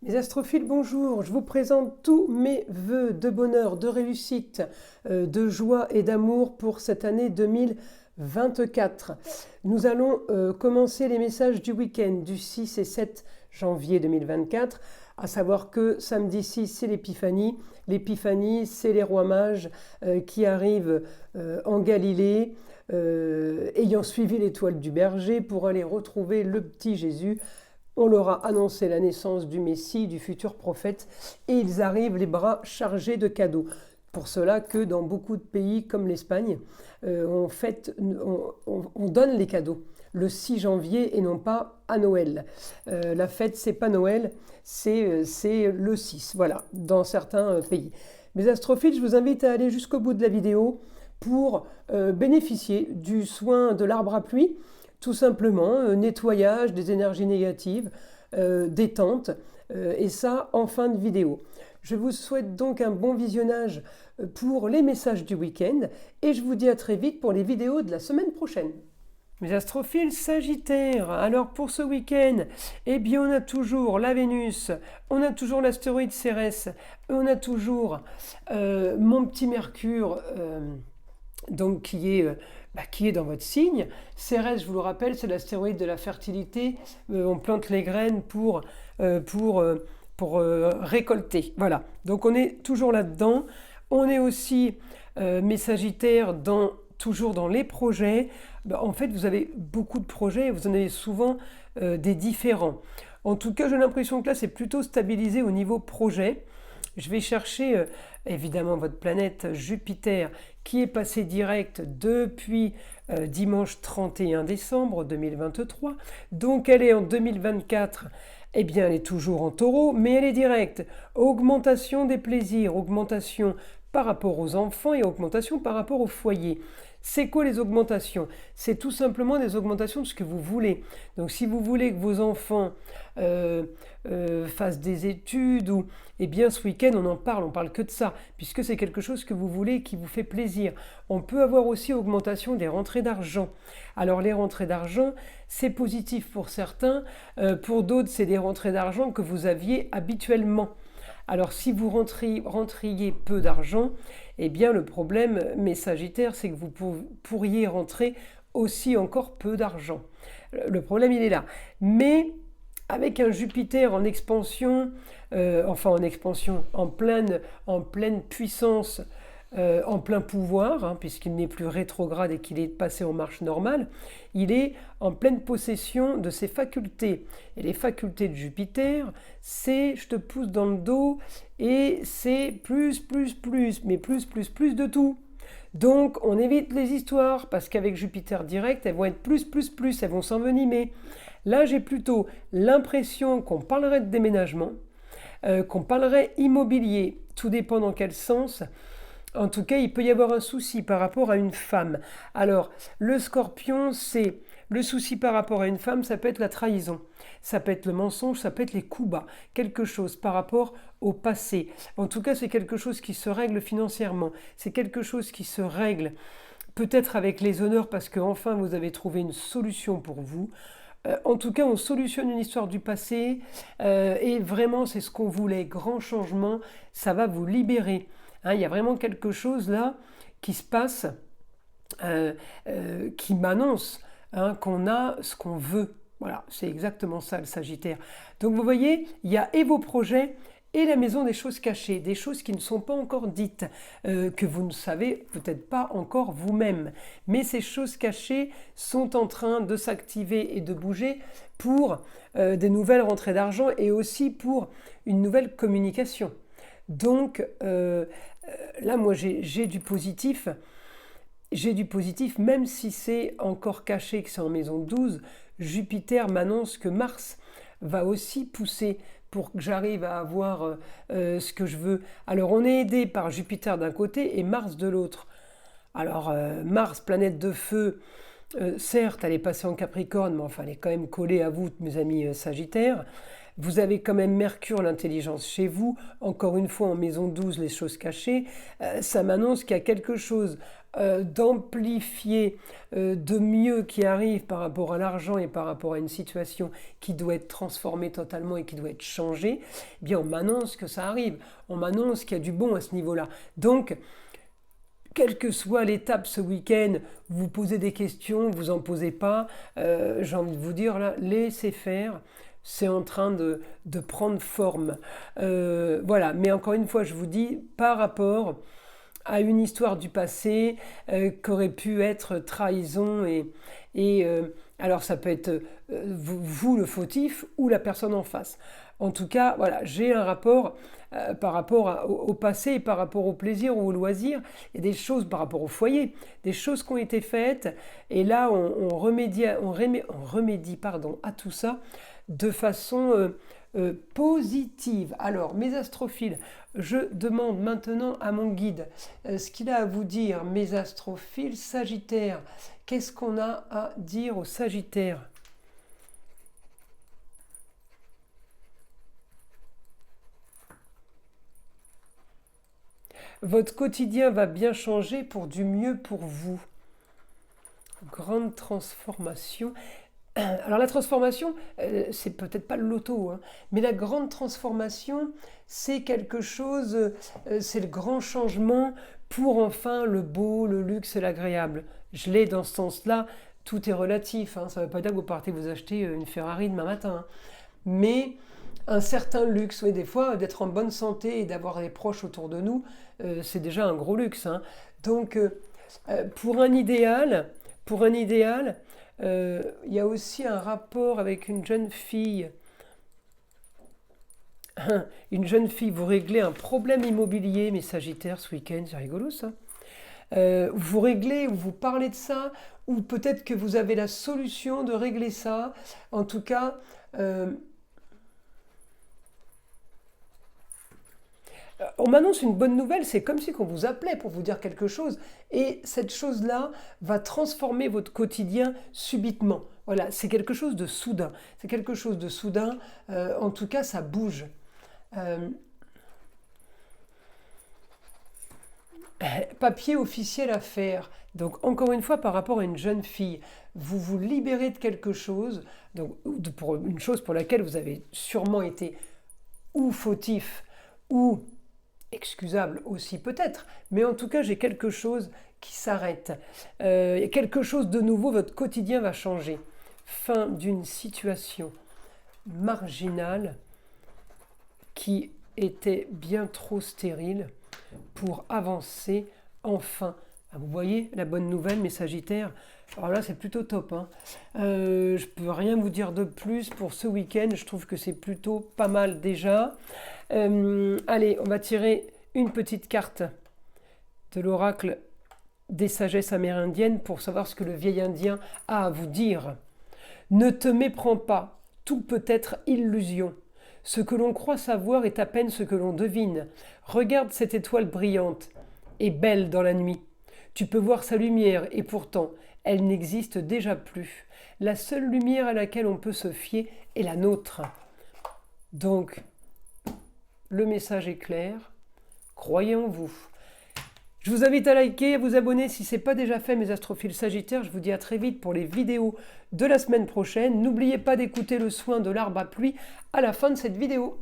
Mes astrophiles, bonjour, je vous présente tous mes vœux de bonheur, de réussite, de joie et d'amour pour cette année 2024. Nous allons commencer les messages du week-end du 6 et 7 janvier 2024, à savoir que samedi 6 c'est l'Épiphanie. L'Épiphanie, c'est les rois mages qui arrivent en Galilée, ayant suivi l'étoile du berger pour aller retrouver le petit Jésus. On leur a annoncé la naissance du Messie, du futur prophète, et ils arrivent les bras chargés de cadeaux. Pour cela que dans beaucoup de pays comme l'Espagne, on donne les cadeaux le 6 janvier et non pas à Noël. La fête, c'est pas Noël, c'est le 6, voilà, dans certains pays. Mes astrophiles, je vous invite à aller jusqu'au bout de la vidéo pour bénéficier du soin de l'arbre à pluie. Tout simplement, nettoyage des énergies négatives, détente, et ça en fin de vidéo. Je vous souhaite donc un bon visionnage pour les messages du week-end et je vous dis à très vite pour les vidéos de la semaine prochaine. Mes astrophiles Sagittaires, alors pour ce week-end, eh bien on a toujours la Vénus, on a toujours l'astéroïde Cérès, on a toujours mon petit Mercure, donc qui est dans votre signe. Cérès, je vous le rappelle, c'est l'astéroïde de la fertilité. On plante les graines pour récolter. Voilà, donc on est toujours là-dedans. On est aussi, mes Sagittaires, toujours dans les projets. En fait, vous avez beaucoup de projets et vous en avez souvent des différents. En tout cas, j'ai l'impression que là, c'est plutôt stabilisé au niveau projet. Je vais chercher évidemment votre planète Jupiter qui est passée direct depuis dimanche 31 décembre 2023. Donc elle est en 2024, eh bien elle est toujours en taureau, mais elle est directe. Augmentation des plaisirs, augmentation par rapport aux enfants et augmentation par rapport au foyer. C'est quoi les augmentations? C'est tout simplement des augmentations de ce que vous voulez. Donc si vous voulez que vos enfants fassent des études, eh bien ce week-end on parle que de ça, puisque c'est quelque chose que vous voulez, qui vous fait plaisir. On peut avoir aussi augmentation des rentrées d'argent. Alors les rentrées d'argent, c'est positif pour certains, pour d'autres c'est des rentrées d'argent que vous aviez habituellement. Alors si vous rentriez peu d'argent, eh bien le problème, mes Sagittaires, c'est que vous pourriez rentrer aussi encore peu d'argent. Le problème, il est là. Mais avec un Jupiter en expansion, en pleine puissance, en plein pouvoir, puisqu'il n'est plus rétrograde et qu'il est passé en marche normale, il est en pleine possession de ses facultés. Et les facultés de Jupiter, c'est je te pousse dans le dos et c'est plus, mais plus de tout. Donc on évite les histoires parce qu'avec Jupiter direct, elles vont être plus, elles vont s'envenimer. Là, j'ai plutôt l'impression qu'on parlerait de déménagement, qu'on parlerait immobilier, tout dépend dans quel sens. En tout cas, il peut y avoir un souci par rapport à une femme. Alors, le Scorpion, c'est le souci par rapport à une femme, ça peut être la trahison, ça peut être le mensonge, ça peut être les coups bas, quelque chose par rapport au passé. En tout cas, c'est quelque chose qui se règle financièrement, c'est quelque chose qui se règle peut-être avec les honneurs parce qu'enfin vous avez trouvé une solution pour vous. En tout cas, on solutionne une histoire du passé et vraiment, c'est ce qu'on voulait. Grand changement, ça va vous libérer. Il y a vraiment quelque chose là qui se passe, qui m'annonce qu'on a ce qu'on veut. Voilà, c'est exactement ça le Sagittaire. Donc vous voyez, il y a et vos projets et la maison des choses cachées, des choses qui ne sont pas encore dites, que vous ne savez peut-être pas encore vous-même. Mais ces choses cachées sont en train de s'activer et de bouger pour des nouvelles rentrées d'argent et aussi pour une nouvelle communication. Donc là, moi, j'ai du positif. J'ai du positif, même si c'est encore caché, que c'est en maison 12. Jupiter m'annonce que Mars va aussi pousser pour que j'arrive à avoir ce que je veux. Alors, on est aidé par Jupiter d'un côté et Mars de l'autre. Alors, Mars, planète de feu, certes, elle est passée en Capricorne, mais enfin, elle est quand même collée à vous, mes amis Sagittaires. Vous avez quand même Mercure, l'intelligence chez vous. Encore une fois, en maison 12, les choses cachées. Ça m'annonce qu'il y a quelque chose d'amplifier de mieux qui arrive par rapport à l'argent et par rapport à une situation qui doit être transformée totalement et qui doit être changée, eh bien on m'annonce que ça arrive, on m'annonce qu'il y a du bon à ce niveau-là. Donc, quelle que soit l'étape ce week-end, vous posez des questions, vous en posez pas, j'ai envie de vous dire là, laissez faire. C'est en train de prendre forme. Voilà, mais encore une fois, je vous dis, par rapport à une histoire du passé qu'aurait pu être trahison alors ça peut être vous le fautif ou la personne en face. En tout cas, voilà, j'ai un rapport par rapport au passé, par rapport au plaisir ou au loisir, et des choses par rapport au foyer, des choses qui ont été faites, et là on remédie à tout ça de façon positive. Alors, mes astrophiles, je demande maintenant à mon guide ce qu'il a à vous dire. Mes astrophiles, Sagittaire, qu'est-ce qu'on a à dire aux Sagittaires ? Votre quotidien va bien changer pour du mieux pour vous. Grande transformation. Alors la transformation, c'est peut-être pas le loto, hein, mais la grande transformation, c'est quelque chose, c'est le grand changement pour enfin le beau, le luxe et l'agréable. Je l'ai dans ce sens-là, tout est relatif, hein, ça ne veut pas dire que vous partez vous acheter une Ferrari demain matin, hein, mais un certain luxe, oui, des fois, d'être en bonne santé et d'avoir des proches autour de nous, c'est déjà un gros luxe, hein. Donc, pour un idéal, il y a aussi un rapport avec une jeune fille. Une jeune fille, vous réglez un problème immobilier, mes Sagittaires, ce week-end, c'est rigolo ça. Vous réglez ou vous parlez de ça, ou peut-être que vous avez la solution de régler ça. En tout cas, on m'annonce une bonne nouvelle, c'est comme si on vous appelait pour vous dire quelque chose, et cette chose-là va transformer votre quotidien subitement. Voilà, c'est quelque chose de soudain. C'est quelque chose de soudain, en tout cas ça bouge. Papier officiel à faire. Donc encore une fois, par rapport à une jeune fille, vous vous libérez de quelque chose, donc pour une chose pour laquelle vous avez sûrement été ou fautif, ou excusable aussi peut-être, mais en tout cas j'ai quelque chose qui s'arrête. Quelque chose de nouveau, votre quotidien va changer. Fin d'une situation marginale qui était bien trop stérile pour avancer enfin. Vous voyez la bonne nouvelle, mes Sagittaires. Alors là, c'est plutôt top, hein. Je peux rien vous dire de plus pour ce week-end. Je trouve que c'est plutôt pas mal déjà. Allez, on va tirer une petite carte de l'oracle des sagesses amérindiennes pour savoir ce que le vieil indien a à vous dire. Ne te méprends pas, tout peut être illusion. Ce que l'on croit savoir est à peine ce que l'on devine. Regarde cette étoile brillante et belle dans la nuit. Tu peux voir sa lumière et pourtant, elle n'existe déjà plus. La seule lumière à laquelle on peut se fier est la nôtre. Donc, le message est clair. Croyez en vous. Je vous invite à liker, à vous abonner si ce n'est pas déjà fait, mes astrophiles Sagittaires. Je vous dis à très vite pour les vidéos de la semaine prochaine. N'oubliez pas d'écouter le soin de l'arbre à pluie à la fin de cette vidéo.